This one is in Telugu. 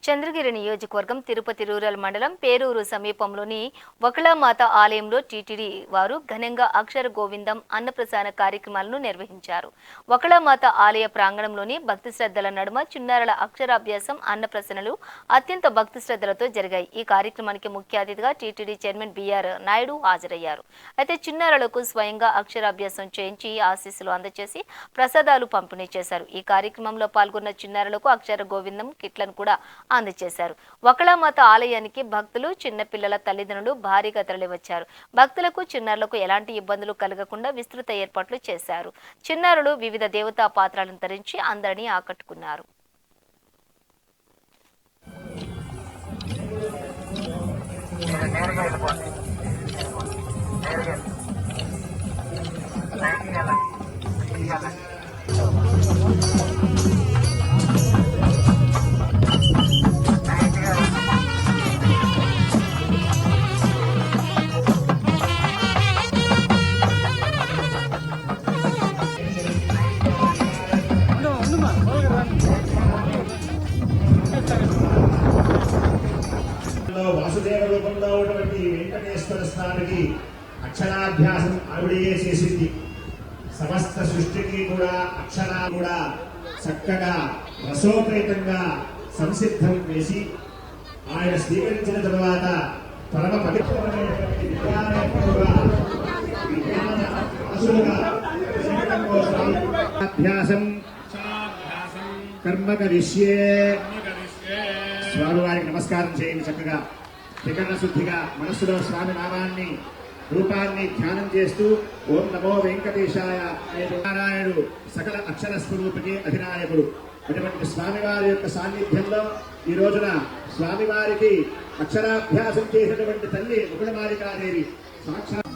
చంద్రగిరి నియోజకవర్గం తిరుపతి రూరల్ మండలం పేరూరు సమీపంలోని వకళామాత ఆలయంలో టీటీడీ వారు ఘనంగా అక్షర గోవిందం అన్నప్రసాద కార్యక్రమాలను నిర్వహించారు. వకళామాత ఆలయ ప్రాంగణంలోని భక్తి శ్రద్ధల నడుమ చిన్నారుల అక్షరాభ్యాసం అన్నప్రసన్నలు అత్యంత భక్తి శ్రద్ధలతో జరిగాయి. ఈ కార్యక్రమానికి ముఖ్య అతిథిగా టీటీడీ చైర్మన్ బిఆర్ నాయుడు హాజరయ్యారు. అయితే చిన్నారులకు స్వయంగా అక్షరాభ్యాసం చేయించి ఆశీస్సులు అందజేసి ప్రసాదాలు పంపిణీ చేశారు. ఈ కార్యక్రమంలో పాల్గొన్న చిన్నారులకు అక్షర గోవిందం కిట్లను కూడా అందజేశారు. వకళామాత ఆలయానికి భక్తులు, చిన్నపిల్లల తల్లిదండ్రులు భారీగా తరలివచ్చారు. భక్తులకు, చిన్నారులకు ఎలాంటి ఇబ్బందులు కలగకుండా విస్తృత ఏర్పాట్లు చేశారు. చిన్నారులు వివిధ దేవతా పాత్రలను ధరించి అందరినీ ఆకట్టుకున్నారు. వాసుదేవ రూపంలో ఉన్నటువంటి వెంకటేశ్వర స్వామికి అక్షరాభ్యాసం ఆవిడయే చేసింది. సమస్త సృష్టికి కూడా అక్షరాలు కూడా చక్కగా రసోపేతంగా సంసిద్ధం చేసి ఆయన స్వీకరించిన తరువాత పరమ పవిత్రమైనటువంటి అభ్యాసం కర్మ కరిష్యే. స్వామివారికి నమస్కారం చేయండి. చక్కగా త్రికరణ శుద్ధిగా మనస్సులో స్వామి నామాన్ని రూపాన్ని ధ్యానం చేస్తూ ఓం నమో వెంకటేశాయ. నారాయణుడు సకల అక్షర స్వరూపికి అధినాయకుడు. అటువంటి స్వామివారి యొక్క సాన్నిధ్యంలో ఈ రోజున స్వామివారికి అక్షరాభ్యాసం చేసినటువంటి తల్లి వకళమాలికాదేవి సాక్షాత్